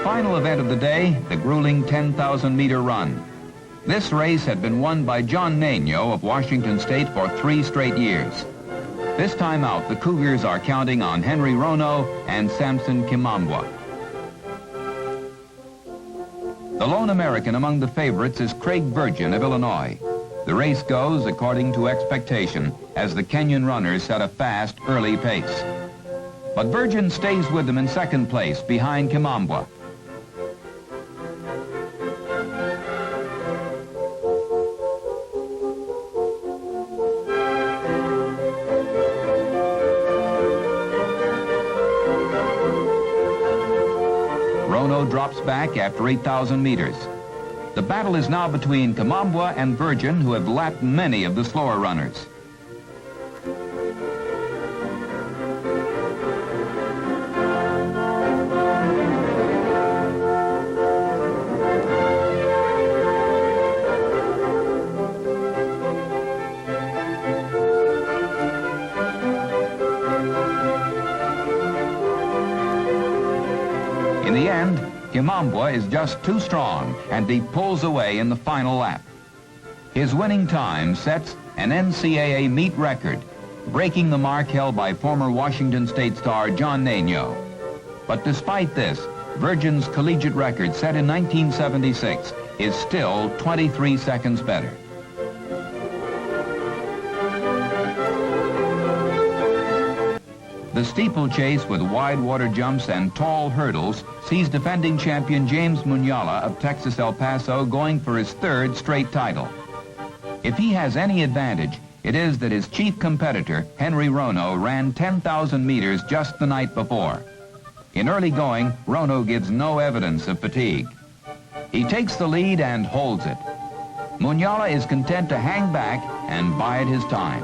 final event of the day, the grueling 10,000-meter run. This race had been won by John Naino of Washington State for 3 straight years. This time out, the Cougars are counting on Henry Rono and Samson Kimambwa. The lone American among the favorites is Craig Virgin of Illinois. The race goes according to expectation as the Kenyan runners set a fast, early pace. But Virgin stays with them in second place behind Kimambwa. Rono drops back after 8,000 meters. The battle is now between Kimambwa and Virgin, who have lapped many of the slower runners. In the end, Kimambwa is just too strong, and he pulls away in the final lap. His winning time sets an NCAA meet record, breaking the mark held by former Washington State star John Naino. But despite this, Virgin's collegiate record set in 1976 is still 23 seconds better. The steeplechase with wide water jumps and tall hurdles sees defending champion James Munyala of Texas El Paso going for his 3rd straight title. If he has any advantage, it is that his chief competitor, Henry Rono, ran 10,000 meters just the night before. In early going, Rono gives no evidence of fatigue. He takes the lead and holds it. Munyala is content to hang back and bide his time.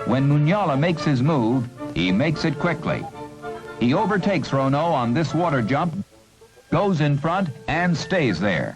When Munyala makes his move, he makes it quickly. He overtakes Rono on this water jump, goes in front, and stays there.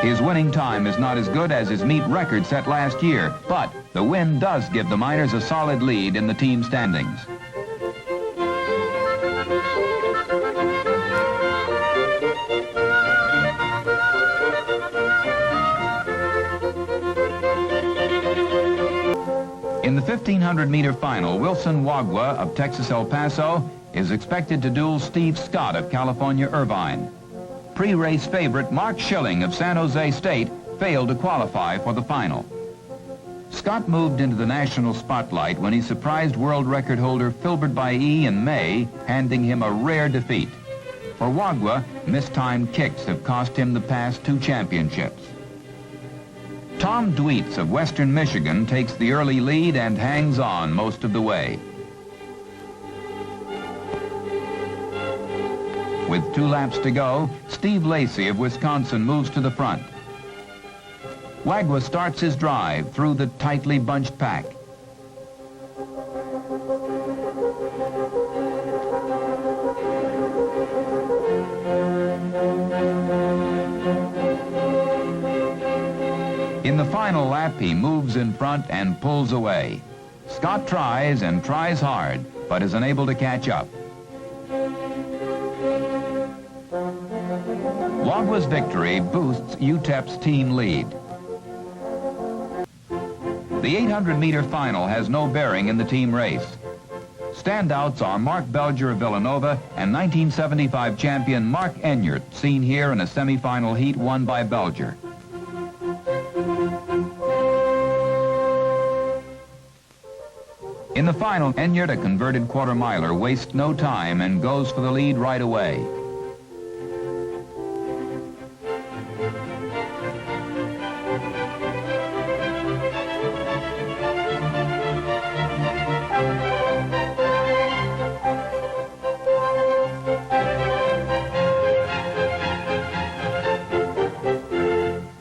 His winning time is not as good as his meet record set last year, but the win does give the Miners a solid lead in the team standings. In the 1,500-meter final, Wilson Wagwa of Texas El Paso is expected to duel Steve Scott of California Irvine. Pre-race favorite Mark Schilling of San Jose State failed to qualify for the final. Scott moved into the national spotlight when he surprised world record holder Filbert Bailly in May, handing him a rare defeat. For Wagwa, mistimed kicks have cost him the past 2 championships. Tom Dweets of Western Michigan takes the early lead and hangs on most of the way. With 2 laps to go, Steve Lacey of Wisconsin moves to the front. Wagwa starts his drive through the tightly bunched pack. In the final lap, he moves in front and pulls away. Scott tries and tries hard, but is unable to catch up. Wagwa's victory boosts UTEP's team lead. The 800-meter final has no bearing in the team race. Standouts are Mark Belger of Villanova and 1975 champion Mark Enyart, seen here in a semifinal heat won by Belger. In the final, Enyart, a converted quarter-miler, wastes no time and goes for the lead right away.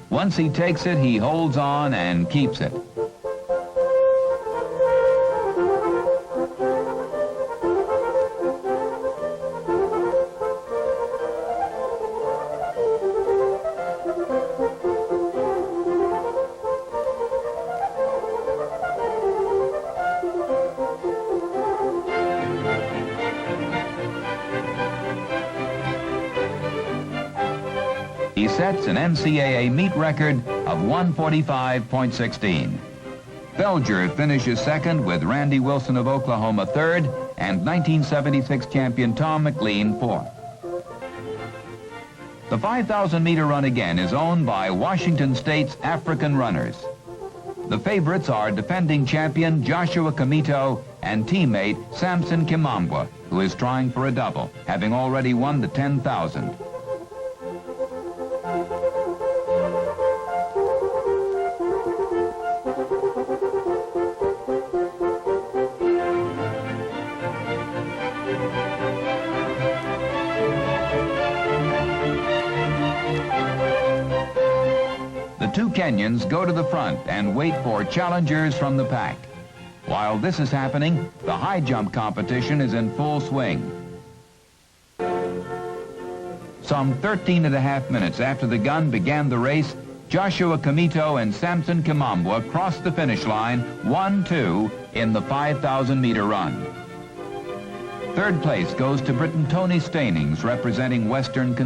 Once he takes it, he holds on and keeps it. He sets an NCAA meet record of 1:45.16. Belger finishes second with Randy Wilson of Oklahoma third and 1976 champion Tom McLean fourth. The 5,000-meter run again is owned by Washington State's African runners. The favorites are defending champion Joshua Kamito and teammate Samson Kimambwa, who is trying for a double, having already won the 10,000. The two Kenyans go to the front and wait for challengers from the pack. While this is happening, the high jump competition is in full swing. Some 13.5 minutes after the gun began the race, Joshua Kamito and Samson Kimambwa crossed the finish line 1-2 in the 5,000-meter run. Third place goes to Britain Tony Stainings, representing Western